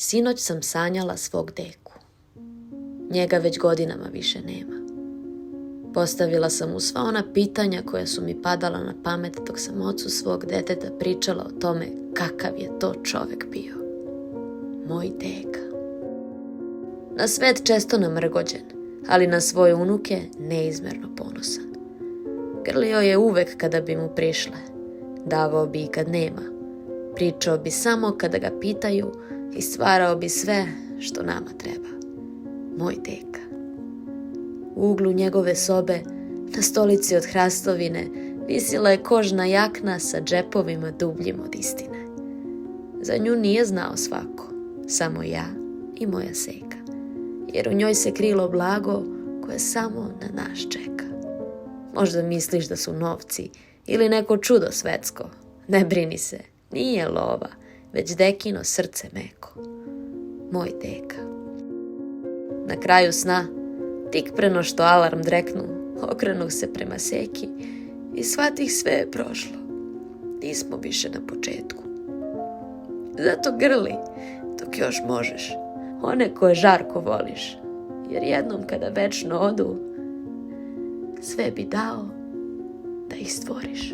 Sinoć sam sanjala svog deku. Njega već godinama više nema. Postavila sam mu sva ona pitanja koja su mi padala na pamet dok sam ocu svog deteta pričala o tome kakav je to čovek bio. Moj deka. Na svet često namrgođen, ali na svoje unuke neizmerno ponosan. Grlio je uvek kada bi mu prišle. Davao bi i kad nema. Pričao bi samo kada ga pitaju i stvarao bi sve što nama treba. Moj deka. U uglu njegove sobe, na stolici od hrastovine, visila je kožna jakna sa džepovima dubljim od istine. Za nju nije znao svako, samo ja i moja seka, jer u njoj se krilo blago koje samo na nas čeka. Možda misliš da su novci ili neko čudo svetsko. Ne brini se, nije lova, već dekino srce meko. Moj deka. Na kraju sna, tik preno što alarm dreknu, okrenuh se prema seki i shvatih sve je prošlo. Nismo više na početku. Zato grli, dok još možeš, one koje žarko voliš, jer jednom kada večno odu, sve bi dao da ih stvoriš.